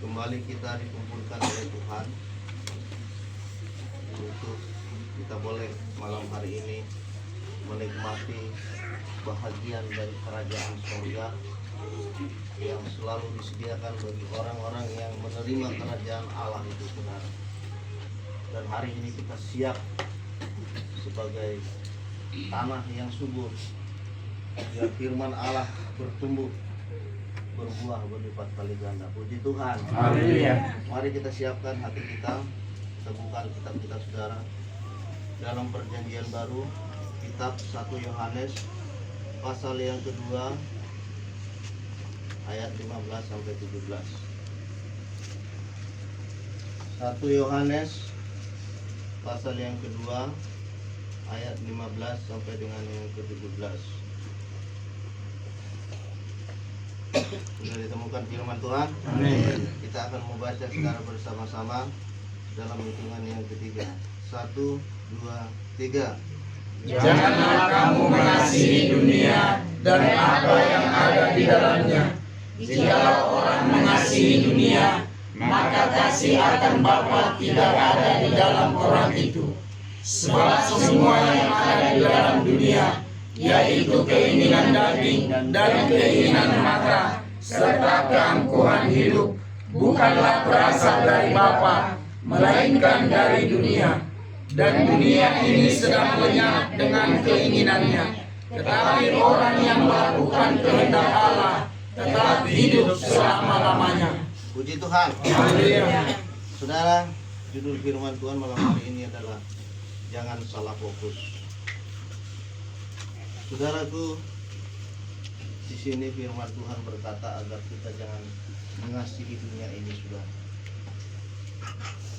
Kembali kita dikumpulkan oleh Tuhan untuk kita boleh malam hari ini menikmati bahagian dari kerajaan surga yang selalu disediakan bagi orang-orang yang menerima kerajaan Allah itu, saudara. Dan hari ini kita siap sebagai tanah yang subur, biar firman Allah bertumbuh, berbuah berlipat kali ganda. Puji Tuhan. Haleluya. Mari kita siapkan hati kita. Kita buka kitab kita, saudara, dalam perjanjian baru, kitab 1 Yohanes pasal yang kedua ayat 15 sampai 17. 1 Yohanes pasal yang kedua ayat 15 sampai dengan yang ke-17. Sudah ditemukan firman Tuhan? Amin. Kita akan membaca secara bersama-sama dalam hitungan yang ketiga. 1, 2, 3. Janganlah kamu mengasihi dunia dan apa yang ada di dalamnya. Jikalau orang mengasihi dunia, maka kasih akan Bapa tidak ada di dalam orang itu. Sebab semua yang ada di dalam dunia, yaitu keinginan daging dan keinginan mata, serta keangkuhan hidup, bukanlah berasal dari Bapa, melainkan dari dunia. Dan dunia ini sedang lenyap dengan keinginannya. Tetapi orang yang melakukan kehendak Allah tetap hidup selama-lamanya. Puji Tuhan. Haleluya. Saudara, judul firman Tuhan malam hari ini adalah jangan salah fokus. Saudaraku, di sini firman Tuhan berkata agar kita jangan mengasihi dunia ini, saudara.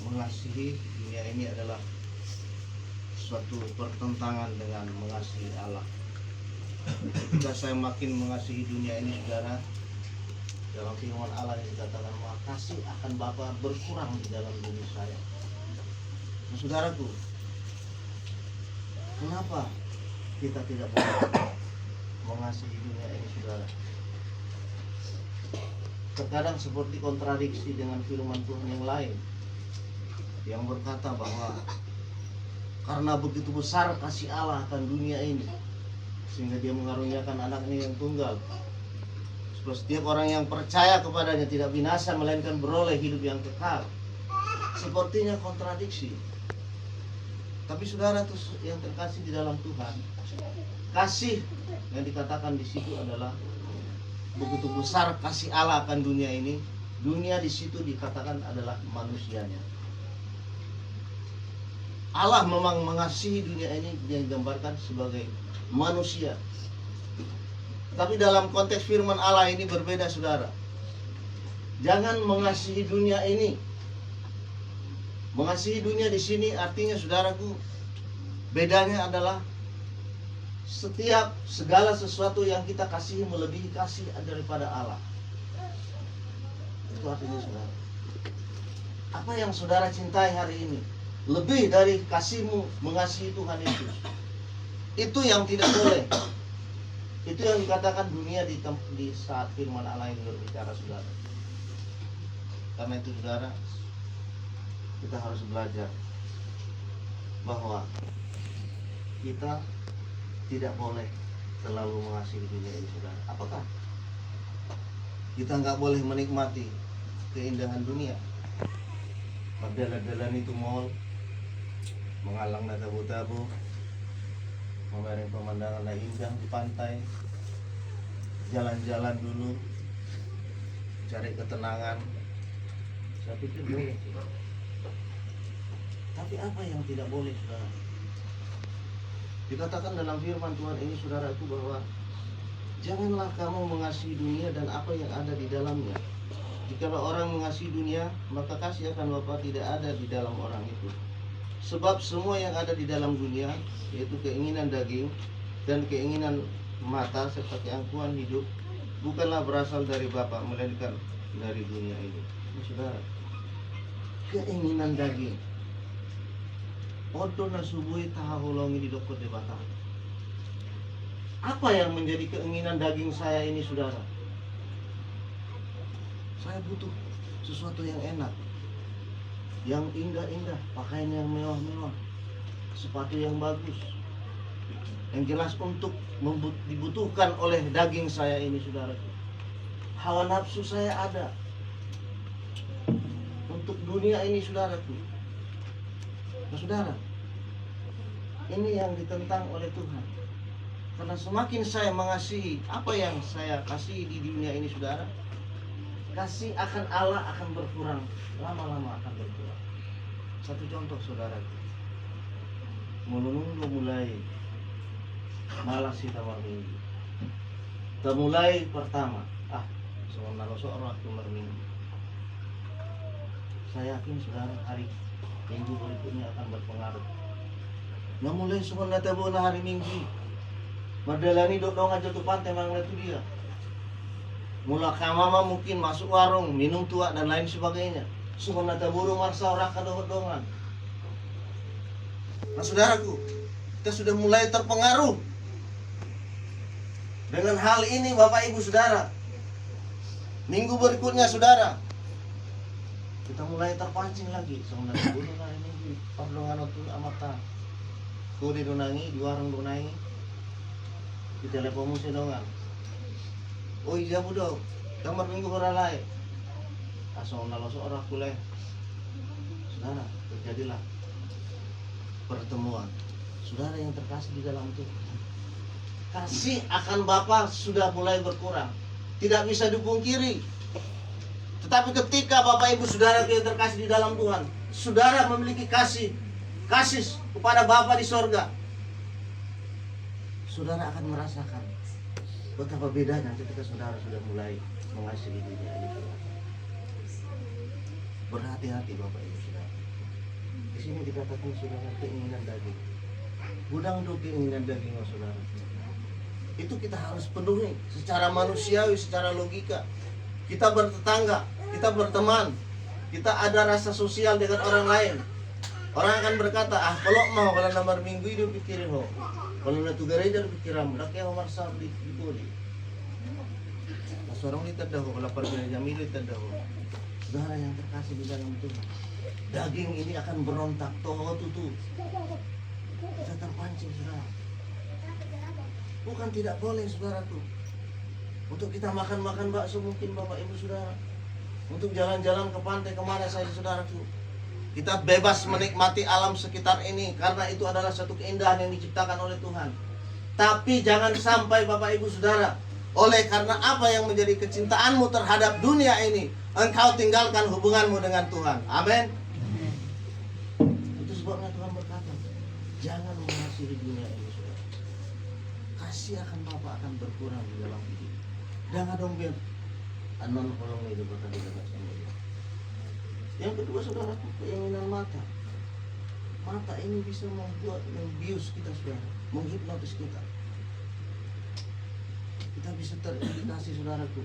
Mengasihi dunia ini adalah suatu pertentangan dengan mengasihi Allah. Ketika saya makin mengasihi dunia ini, saudara, dalam firman Allah yang dikatakan bahwa kasih akan Bapa berkurang di dalam diri saya. Nah, saudaraku, kenapa kita tidak boleh mengasihi dunia ini, saudara? Terkadang seperti kontradiksi dengan firman Tuhan yang lain yang berkata bahwa karena begitu besar kasih Allah akan dunia ini, sehingga dia mengaruniakan anaknya yang tunggal, supaya setiap orang yang percaya kepadanya tidak binasa melainkan beroleh hidup yang kekal. Sepertinya kontradiksi. Tapi saudara yang terkasih di dalam Tuhan, kasih yang dikatakan di situ adalah begitu besar kasih Allah akan dunia ini. Dunia di situ dikatakan adalah manusianya. Allah memang mengasihi dunia ini yang digambarkan sebagai manusia. Tapi dalam konteks firman Allah ini berbeda, saudara. Jangan mengasihi dunia ini. Mengasihi dunia di sini artinya, saudaraku, bedanya adalah setiap segala sesuatu yang kita kasihi melebihi kasih daripada Allah. Itu artinya, saudara. Apa yang saudara cintai hari ini lebih dari kasihmu mengasihi Tuhan Yesus. Itu yang tidak boleh. Itu yang dikatakan dunia di saat firman Allah ini berbicara, saudara. Karena itu, saudara, kita harus belajar bahwa kita tidak boleh terlalu mengasihi dunia ini, saudara. Apakah kita nggak boleh menikmati keindahan dunia? Berjalan-jalan itu mall, mengalang tabu-tabu, memamerkan pemandangan yang indah di pantai, jalan-jalan dulu, cari ketenangan. Saya pikir boleh. Tapi apa yang tidak boleh, saudara? Dikatakan dalam firman Tuhan ini, saudaraku, bahwa janganlah kamu mengasihi dunia dan apa yang ada di dalamnya. Jika orang mengasihi dunia, maka kasih akan Bapa tidak ada di dalam orang itu. Sebab semua yang ada di dalam dunia, yaitu keinginan daging dan keinginan mata serta keangkuhan hidup, bukanlah berasal dari Bapa, melainkan dari dunia ini. Nah, saudara, keinginan daging. Odo nasubui tahahulongi di dokter de batang. Apa yang menjadi keinginan daging saya ini, saudara? Saya butuh sesuatu yang enak, yang indah-indah, pakaian yang mewah-mewah, sepatu yang bagus, yang jelas untuk dibutuhkan oleh daging saya ini, saudaraku. Hawa nafsu saya ada untuk dunia ini, saudaraku. Nah, saudara, ini yang ditentang oleh Tuhan. Karena semakin saya mengasihi apa yang saya kasih di dunia ini, saudara, kasih akan Allah akan berkurang, lama-lama akan berkurang. Satu contoh, saudaraku, mulai malas kita minggu. Kita mulai pertama, seorang waktu minggu. Saya yakin saudara hari minggu berikutnya akan berpengaruh. Nah, mulai semua tabu hari minggu. Madalani dong aja tuh pantai mang itu dia. Mula kamama mungkin masuk warung, minum tua dan lain sebagainya. Semua tabu marsa orang kadongan. Nah, saudaraku, kita sudah mulai terpengaruh dengan hal ini, Bapak Ibu Saudara. Minggu berikutnya, saudara, kita mulai terpancing lagi. Sebenarnya bunuh hari minggu, pardongan itu amata. Kuri donangi, di warung donangi, di telepon musi dongan. Oh iya budo, kamar minggu orang lain. Asal nalo seorang kuleh. Saudara, terjadilah pertemuan. Saudara yang terkasih di dalam Tuhan, kasih akan Bapa sudah mulai berkurang. Tidak bisa dipungkiri. Tetapi ketika Bapak Ibu Saudara yang terkasih di dalam Tuhan, saudara memiliki kasih kepada Bapa di sorga, saudara akan merasakan betapa bedanya ketika saudara sudah mulai mengasihi dunia ini. Berhati-hati Bapak Ibu Saudara. Di sini dikatakan saudara keinginan daging. Gudang do keinginan daging, saudara. Itu kita harus penuhi secara manusiawi, secara logika. Kita bertetangga, kita berteman, kita ada rasa sosial dengan orang lain. Orang akan berkata, kalau nomor minggu itu pikirin ho. Kalau natu gereja pikiran, laki yang marsa di bodi. Nah, seorang ini terdahu, kalau pergi jamil itu terdahu. Saudara yang terkasih di dalam Tuhan, daging ini akan berontak, toho tutu. Kita terpancing, saudara. Bukan tidak boleh, saudaraku, untuk kita makan bakso mungkin Bapak Ibu Saudara, untuk jalan-jalan ke pantai kemana saja, saudaraku. Kita bebas menikmati alam sekitar ini karena itu adalah satu keindahan yang diciptakan oleh Tuhan. Tapi jangan sampai Bapak Ibu Saudara, oleh karena apa yang menjadi kecintaanmu terhadap dunia ini, engkau tinggalkan hubunganmu dengan Tuhan. Amin. Itu sebabnya Tuhan berkata, jangan mengasihi dunia ini, saudara. Kasih akan Bapa akan berkurang di dalam hidup. Jangan dong biar anon kolong itu bakal dikatakan. Yang kedua, saudara, keinginan mata. Mata ini bisa membius kita, saudara, menghipnotis kita. Kita bisa terindikasi, saudaraku,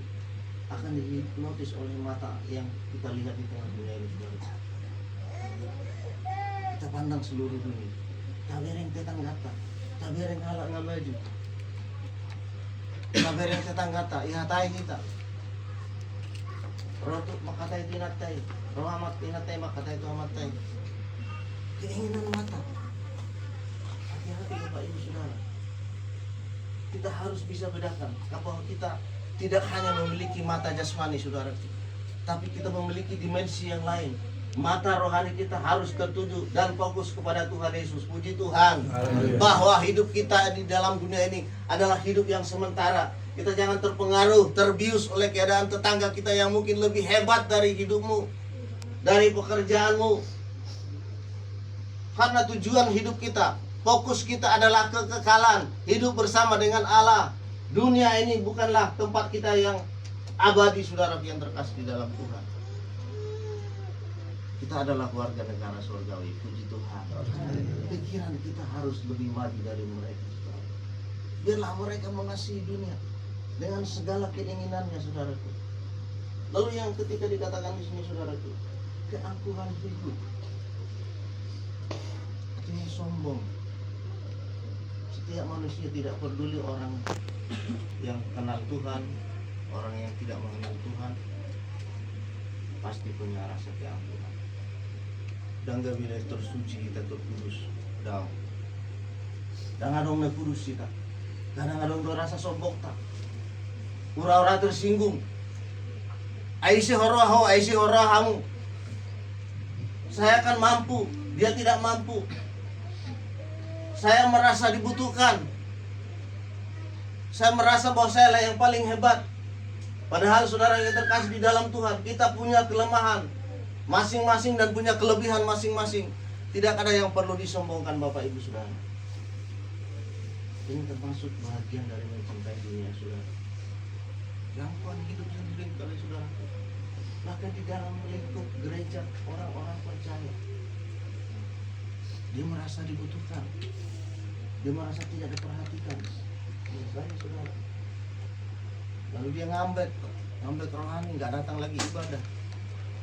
akan dihipnotis oleh mata yang kita lihat di tengah dunia ini, saudara. Kita pandang seluruh dunia. Tabereng tetang gata, tabereng halak ngamaju, tabereng tetang gata, ihatai kita. Rotuk makatai tinatai, roh amat tinatai makatai itu amatai. Keinginan mata. Hati-hati Bapak Ibu Saudara. Kita harus bisa bedakan bahwa kita tidak hanya memiliki mata jasmani, saudara, tapi kita memiliki dimensi yang lain. Mata rohani kita harus tertuju dan fokus kepada Tuhan Yesus. Puji Tuhan. Bahwa hidup kita di dalam dunia ini adalah hidup yang sementara. Kita jangan terpengaruh, terbius oleh keadaan tetangga kita yang mungkin lebih hebat dari hidupmu, dari pekerjaanmu. Karena tujuan hidup kita, fokus kita adalah kekekalan, hidup bersama dengan Allah. Dunia ini bukanlah tempat kita yang abadi, saudara yang terkasih di dalam Tuhan. Kita adalah warga negara surgawi, puji Tuhan. Pikiran kita harus lebih maju dari mereka, saudara. Biarlah mereka mengasihi dunia dengan segala keinginannya, saudaraku. Lalu yang ketika dikatakan di sini, saudaraku, keangkuhan hidup, artinya sombong. Setiap manusia tidak peduli orang yang kenal Tuhan, orang yang tidak mengenal Tuhan. pasti punya rasa keampunan. Dan gak bila tersuci kita terkudus. Dan adong na kudus kita. Kadang adong do rasa sombong tak. Ura-ura tersinggung. Aisi horohamu. Saya akan mampu, dia tidak mampu. Saya merasa dibutuhkan. Saya merasa bahwa saya lah yang paling hebat. Padahal saudara yang terkasih di dalam Tuhan, kita punya kelemahan masing-masing dan punya kelebihan masing-masing. Tidak ada yang perlu disombongkan Bapak Ibu Saudara. Ini termasuk bagian dari mencintai dunia saudara. Gampang hidup sendiri kali saudara. Maka di dalam lingkup gereja orang-orang percaya, dia merasa dibutuhkan, dia merasa tidak diperhatikan. Misalnya saudara, lalu dia ngambek rohani, nggak datang lagi ibadah.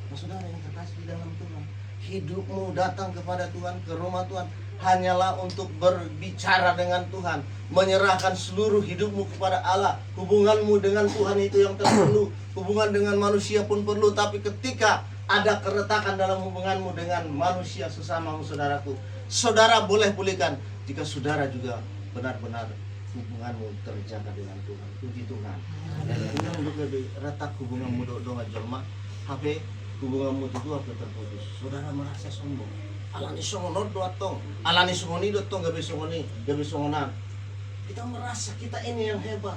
Nah saudara yang terkasih di dalam Tuhan, hidupmu datang kepada Tuhan, ke rumah Tuhan, hanyalah untuk berbicara dengan Tuhan, menyerahkan seluruh hidupmu kepada Allah. Hubunganmu dengan Tuhan itu yang perlu, hubungan dengan manusia pun perlu. Tapi ketika ada keretakan dalam hubunganmu dengan manusia sesamamu saudaraku, saudara boleh pulihkan jika saudara juga benar-benar hubunganmu terjaga dengan Tuhan. Puji Tuhan. Dan lebih retak hubunganmu dengan jelma, HP hubunganmu itu apa terputus. Saudara merasa sombong. Alani songonot doatong, alani songoni doatong gabe songonan. Kita merasa kita ini yang hebat.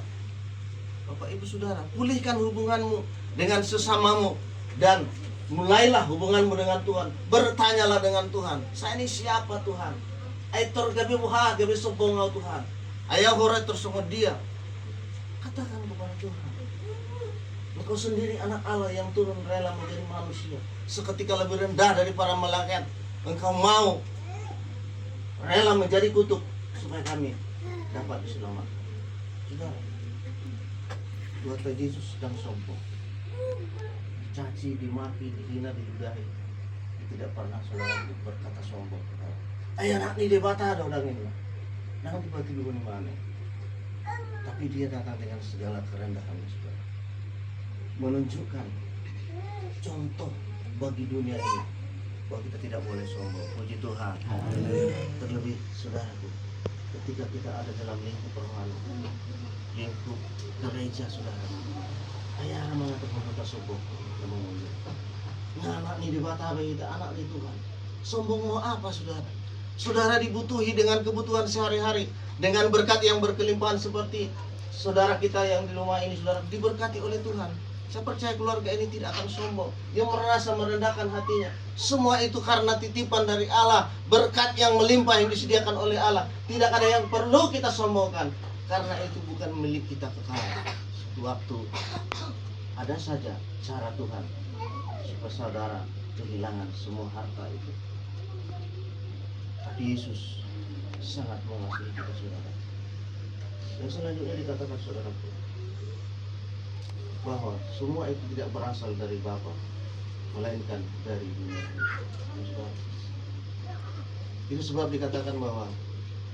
Bapak Ibu Saudara, pulihkan hubunganmu dengan sesamamu dan mulailah hubunganmu dengan Tuhan. Bertanyalah dengan Tuhan. Saya ini siapa Tuhan? Aitor gabe muha gabe sombong Tuhan. Ayah hore tersongod dia. Katakan kepada Tuhan. Engkau sendiri anak Allah yang turun rela menjadi manusia, seketika lebih rendah dari para malaikat. Engkau mau rela menjadi kutuk supaya kami dapat diselamatkan. Saudara, buatlah Yesus sedang sombong, dicaci, dimaki, dihina, diludahi. Tidak pernah saudara berkata sombong. Ayah anak ni debata ada udang ini. Nah tiba-tiba di mana? Tapi dia datang dengan segala kerendahan saudara, menunjukkan contoh bagi dunia ini bahwa kita tidak boleh sombong. Puji Tuhan. Terlebih saudaraku, ketika kita ada dalam lingkup rohani, lingkup gereja saudara, ayah mengatakan kita sombong, nah anak ini dibata kita, anak ini Tuhan. Sombong mau apa saudara? Saudara dibutuhi dengan kebutuhan sehari-hari, dengan berkat yang berkelimpahan seperti saudara kita yang di rumah ini saudara diberkati oleh Tuhan. Saya percaya keluarga ini tidak akan sombong. Dia merasa merendahkan hatinya. Semua itu karena titipan dari Allah, berkat yang melimpah yang disediakan oleh Allah. Tidak ada yang perlu kita sombongkan, karena itu bukan milik kita kekal. Suatu waktu ada saja cara Tuhan supaya saudara kehilangan semua harta itu. Tapi Yesus sangat mengasihi kita saudara. Yang selanjutnya dikatakan saudaraku, bahwa semua itu tidak berasal dari Bapa, melainkan dari dunia ini. Itu sebab dikatakan bahwa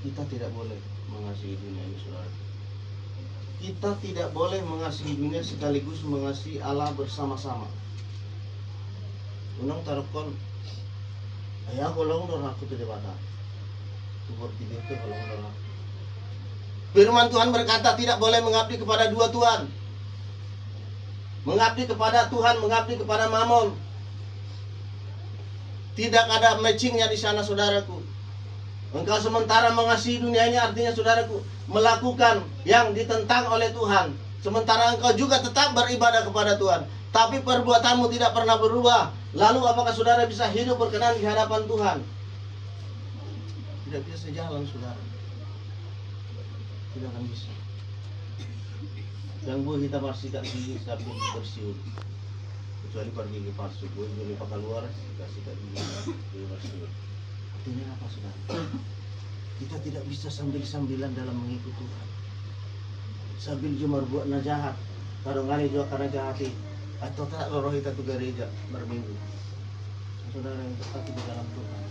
kita tidak boleh mengasihi dunia ini saudara. Kita tidak boleh mengasihi dunia sekaligus mengasihi Allah bersama-sama. Unang tarokon, ayah golong dorang aku tidak pada. Tubur tidur ke golong dorang. Firman Tuhan berkata tidak boleh mengabdi kepada dua Tuhan. Mengabdi kepada Tuhan, mengabdi kepada Mamon. Tidak ada matchingnya di sana saudaraku. Engkau sementara mengasihi dunia ini artinya saudaraku melakukan yang ditentang oleh Tuhan. Sementara engkau juga tetap beribadah kepada Tuhan, tapi perbuatanmu tidak pernah berubah. Lalu apakah saudara bisa hidup berkenan di hadapan Tuhan? Tidak bisa sejalan saudara. Tidak akan bisa. Yang buah kita bersihkan gigi sambil bersiul, kecuali pergi ke palsu. Buah jadi pakai luar kasih gigi bersiul. Artinya apa saudara? Kita tidak bisa sambil-sambilan dalam mengikut Tuhan. Sambil cuma buat najahat, kadang-kadang juga karena jahati, atau tak roh kita tuh gereja berminggu. Saudara yang tetap di dalam Tuhan,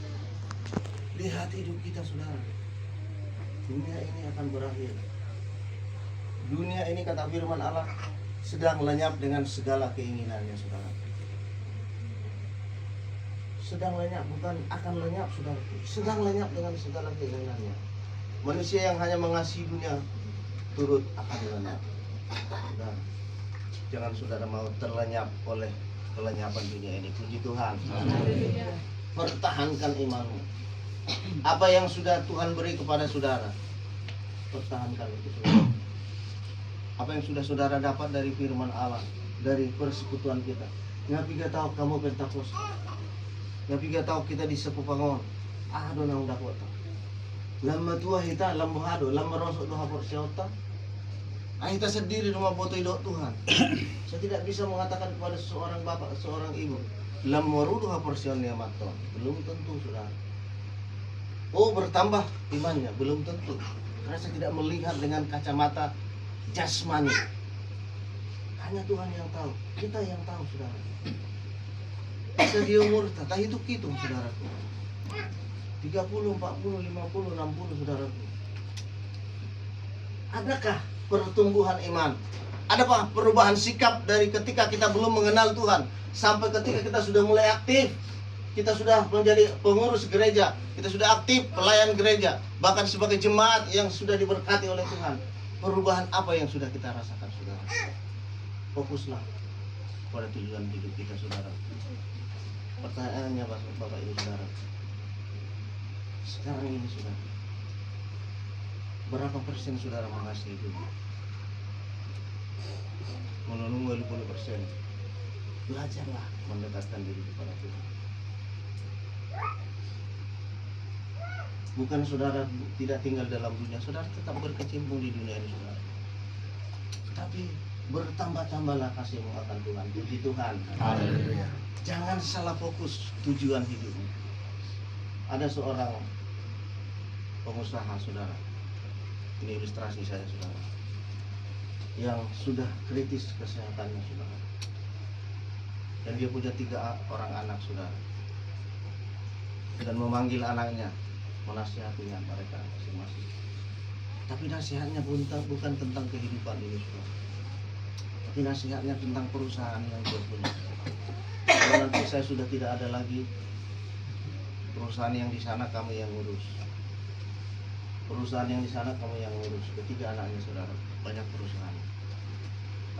lihat hidup kita saudara. Dunia ini akan berakhir. Dunia ini kata firman Allah sedang lenyap dengan segala keinginannya saudara. sedang lenyap, bukan akan lenyap, sedang lenyap dengan segala keinginannya. Manusia yang hanya mengasihi dunia turut akan lenyap. Dan jangan saudara mau terlenyap oleh kelenyapan dunia ini. Puji Tuhan. Pertahankan imanmu. Apa yang sudah Tuhan beri kepada saudara, pertahankan itu saudara. Apa yang sudah saudara dapat dari firman Allah, dari persekutuan kita. Ngapi gak tahu kamu Pentakosta. Ngapi gak tahu kita di Sepupangon. Aduh nang dakota. Lama tua kita lama hado, lama rosok doha porsiota. Kita sendiri rumah foto idok Tuhan. Saya tidak bisa mengatakan kepada seorang bapak, seorang ibu, lama doha porsionnya maton. Belum tentu saudara. Oh bertambah imannya, belum tentu. Karena saya tidak melihat dengan kacamata jasmani. Hanya Tuhan yang tahu, kita yang tahu saudara. Bisa di umur tak hitung saudaraku. 30, 40, 50, 60 saudaraku. Adakah pertumbuhan iman? Adakah perubahan sikap dari ketika kita belum mengenal Tuhan sampai ketika kita sudah mulai aktif? Kita sudah menjadi pengurus gereja, kita sudah aktif pelayan gereja, bahkan sebagai jemaat yang sudah diberkati oleh Tuhan. Perubahan apa yang sudah kita rasakan saudara? Fokuslah pada tujuan hidup kita saudara. Pertanyaannya Bapak Ibu saudara, sekarang ini saudara, berapa persen saudara mengasihi dunia? Menunggu 50%. Belajarlah mendekatkan diri kepada Tuhan. Bukan saudara tidak tinggal dalam dunia, saudara tetap berkecimpung di dunia ini saudara. Tapi bertambah-tambahlah kasihmu akan Tuhan. Puji Tuhan. Haleluya. Jangan salah fokus tujuan hidupmu. Ada seorang pengusaha saudara. Ini ilustrasi saya saudara. Yang sudah kritis kesehatannya saudara. Dan dia punya 3 orang anak saudara. Dan memanggil anaknya, menasihatinya mereka masing-masing. Tapi nasihatnya bukan tentang kehidupan ini saudara. Tapi nasihatnya tentang perusahaan yang dia punya. Kalau nanti saya sudah tidak ada lagi, perusahaan yang di sana kamu yang ngurus. Perusahaan yang di sana kamu yang ngurus. Ketiga anaknya saudara, banyak perusahaan.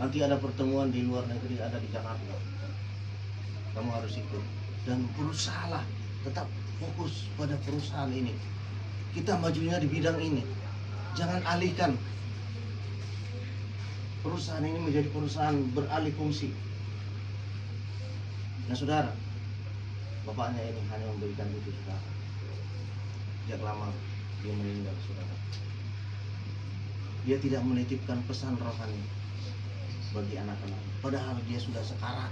Nanti ada pertemuan di luar negeri, ada di Jakarta. Kamu harus ikut dan berusahalah tetap fokus pada perusahaan ini. Kita majunya di bidang ini. Jangan alihkan perusahaan ini menjadi perusahaan beralih fungsi. Nah saudara, bapaknya ini hanya memberikan itu saudara. Sejak lama dia meninggal saudara. Dia tidak menitipkan pesan rohani bagi anak-anak. Padahal dia sudah sekarat.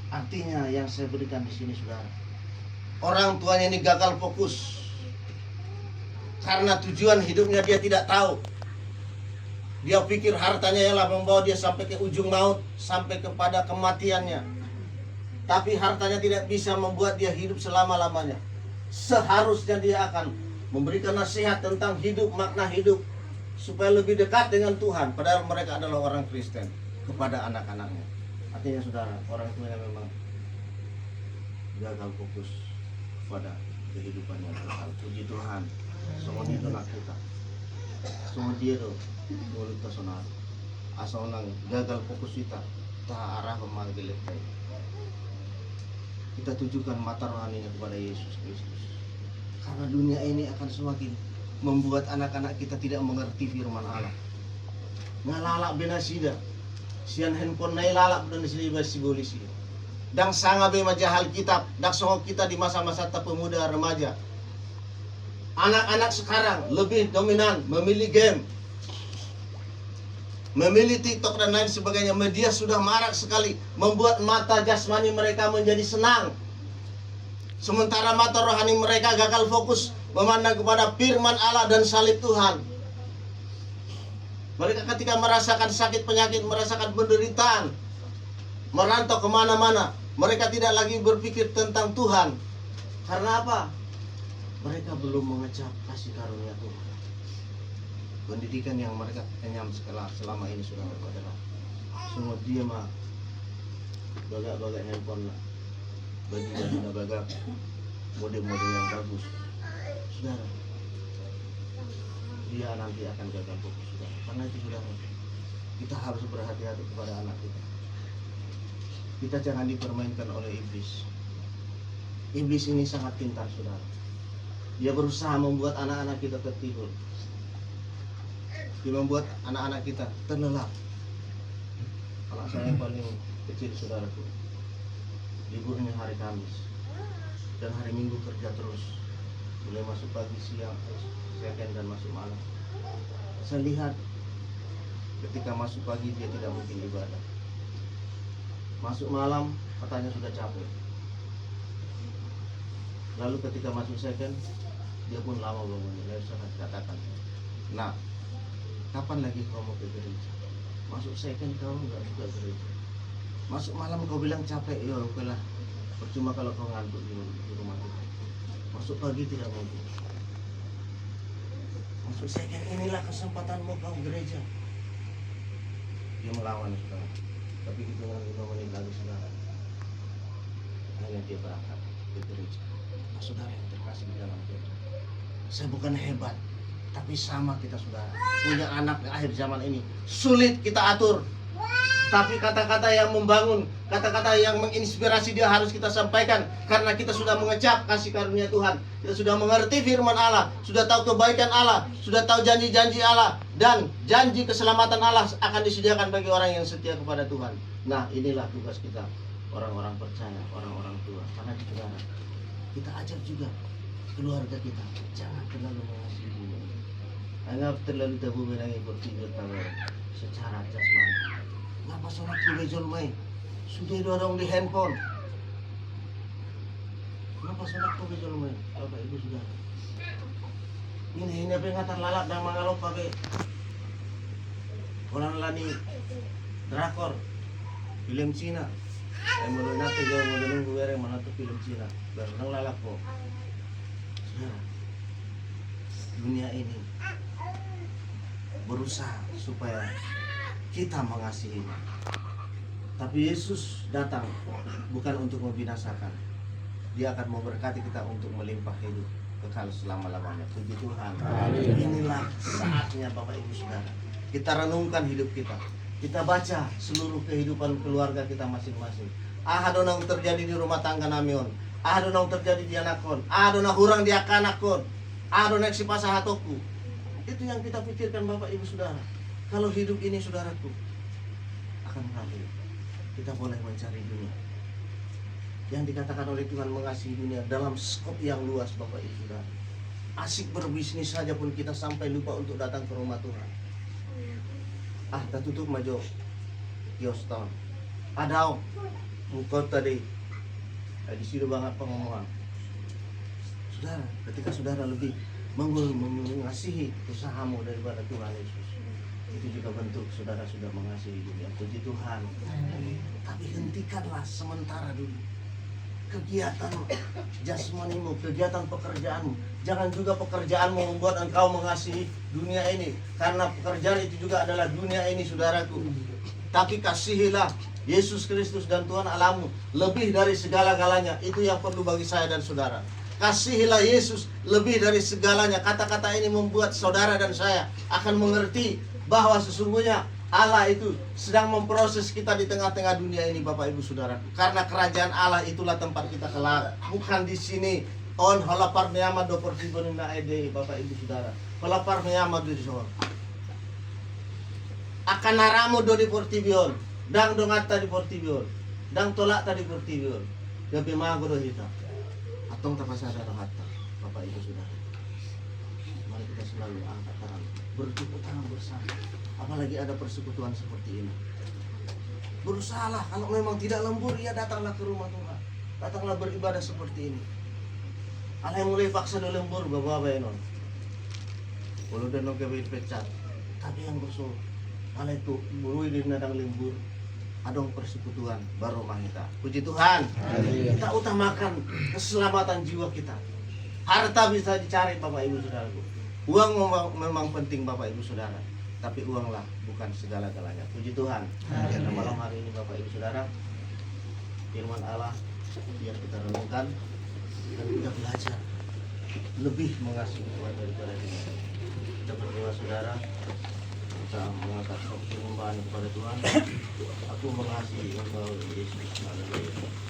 Artinya yang saya berikan di sini saudara, orang tuanya ini gagal fokus karena tujuan hidupnya dia tidak tahu. Dia pikir hartanya ialah membawa dia sampai ke ujung maut, sampai kepada kematiannya. Tapi hartanya tidak bisa membuat dia hidup selama-lamanya. Seharusnya dia akan memberikan nasihat tentang hidup, makna hidup, supaya lebih dekat dengan Tuhan. Padahal mereka adalah orang Kristen kepada anak-anaknya. Artinya saudara, orang tuanya memang gagal fokus pada kehidupan yang kekal. Puji Tuhan. Semua itu nak kita. Semua dia tuh mulut personal. Asal nang gagal fokus kita, tak arah memanggil kita. Kita tujukan mata rohaninya kepada Yesus Kristus. Karena dunia ini akan semakin membuat anak-anak kita tidak mengerti firman Allah. Ngalalak benasida. Sian handphone nai lalak dan diselibas sibolisi. Dang sanga be majahal kitab, dak songo kita di masa-masa pemuda remaja. Anak-anak sekarang lebih dominan memilih game, memilih TikTok dan lain sebagainya. Media sudah marak sekali, membuat mata jasmani mereka menjadi senang. Sementara mata rohani mereka gagal fokus memandang kepada firman Allah dan salib Tuhan. Mereka ketika merasakan sakit penyakit, merasakan penderitaan, merantau kemana-mana, mereka tidak lagi berpikir tentang Tuhan. Karena apa? Mereka belum mengecap kasih karunia Tuhan. Pendidikan yang mereka kenyam selama ini sudah adalah semua dia mah bagak-bagak handphone lah. baju bagak, mode-mode yang bagus, saudara, dia nanti akan gagal fokus, saudara. Karena itu, saudara, kita harus berhati-hati kepada anak kita. Kita jangan dipermainkan oleh iblis. Iblis ini sangat pintar, saudara. Dia berusaha membuat anak-anak kita tertidur. Dia membuat anak-anak kita terlelap. Anak saya yang paling kecil, saudaraku, liburnya hari Kamis dan hari Minggu kerja terus, mulai masuk pagi, siang, weekend dan masuk malam. Saya lihat ketika masuk pagi dia tidak mungkin ibadah, masuk malam katanya sudah capek, lalu ketika masuk second dia pun lama bangunnya. Lalu saya katakan, nah, kapan lagi kau mau ke gereja? Masuk second kau nggak juga gereja, masuk malam kau bilang capek, ya oke lah, percuma kalau kau ngantuk di rumah kita. Masuk pagi tidak mungkin, masuk second inilah kesempatanmu kau gereja. Dia melawan, saudara, tapi hitungan 5 menit lagi, saudara, akhirnya dia berangkat ke gereja. Nah, saudara yang terkasih di dalam Tuhan, saya bukan hebat, tapi sama kita, saudara, punya anak di akhir zaman ini sulit kita atur. Tapi kata-kata yang membangun, kata-kata yang menginspirasi dia harus kita sampaikan. Karena kita sudah mengecap kasih karunia Tuhan, kita sudah mengerti firman Allah, sudah tahu kebaikan Allah, sudah tahu janji-janji Allah, dan janji keselamatan Allah akan disediakan bagi orang yang setia kepada Tuhan. Nah, inilah tugas kita, orang-orang percaya, orang-orang tua. Karena saudara, kita ajak juga keluarga kita, jangan terlalu mengasihi dunia. Anggap terlalu tabu menangi bertindak secara jasmani. Kenapa sonak tulis main? Sudah dorong di handphone. Kenapa sonak tulis main? Bapak Ibu sudah. Ini peringatan lalak dan mangalop pakai orang lani drakor, film Cina. Mulai nanti jauh mulai nunggu yang mana tuh film Cina. Barang lalak kok. Saudara, dunia ini berusaha supaya kita mengasihinya. Tapi Yesus datang bukan untuk membinasakan. Dia akan memberkati kita untuk melimpah hidup kekal selama-lamanya. Puji Tuhan. Inilah saatnya Bapak Ibu Saudara, kita renungkan hidup kita. Kita baca seluruh kehidupan keluarga kita masing-masing. Ahadonang terjadi di rumah tangga namion, ahadonang terjadi di anakon, ahadonang hurang di akanakon, ahadonang si pasahatoku. Itu yang kita pikirkan Bapak Ibu Saudara. Kalau hidup ini, saudaraku, akan berakhir. Kita boleh mencari dunia. Yang dikatakan oleh Tuhan mengasihi dunia dalam skop yang luas, Bapak Ibu Saudara. Asik berbisnis saja pun kita sampai lupa untuk datang ke rumah Tuhan. Kita tutup maju kios tahun. Ada mukot tadi. Di situ banget pengomongan. Saudara, ketika saudara lebih mengasihi usahamu daripada Tuhan Yesus, itu juga bentuk saudara sudah mengasihi dunia. Puji Tuhan. Tapi hentikanlah sementara dulu kegiatan jasmanimu, kegiatan pekerjaanmu. Jangan juga pekerjaanmu membuat engkau mengasihi dunia ini, karena pekerjaan itu juga adalah dunia ini, saudaraku. Tapi kasihilah Yesus Kristus dan Tuhan Allahmu lebih dari segala-galanya. Itu yang perlu bagi saya dan saudara. Kasihilah Yesus lebih dari segalanya. Kata-kata ini membuat saudara dan saya akan mengerti bahwa sesungguhnya Allah itu sedang memproses kita di tengah-tengah dunia ini, Bapak Ibu Saudara. Karena kerajaan Allah itulah tempat kita kelak, bukan di sini. On halapar meama do portibon na ede, Bapak Ibu Saudara. Halapar meama do di sorga. Akan naramu do di portibion, dang dongata di portibion, dang tolak tadi portibion. Gabi mago do hita. Atong tapasada do hatta, Bapak Ibu Saudara. Mari kita selalu angkat tangan, bertepuk tangan bersama. Apalagi ada persekutuan seperti ini. Berusahalah, kalau memang tidak lembur, ya datanglah ke rumah Tuhan. Datanglah beribadah seperti ini. Ala yang mulai paksa do lembur, bawa ya non. Walau dan nong kebit pecat. Tapi yang bersul, ala itu mulai di nadang lembur. Adong persekutuan baru mahita. Puji Tuhan. Kita utamakan keselamatan jiwa kita. Harta bisa dicari, Bapak Ibu Saudaraku. Uang memang penting, Bapak Ibu Saudara. Tapi uanglah bukan segala-galanya. Puji Tuhan. Karena malam hari ini Bapak Ibu Saudara, firman Allah Biar kita renungkan dan kita belajar lebih mengasihi Tuhan daripada ini. Kita berdoa saudara, kita mengangkat penyembahan kepada Tuhan. Aku mengasihi Engkau Yesus. Haleluya.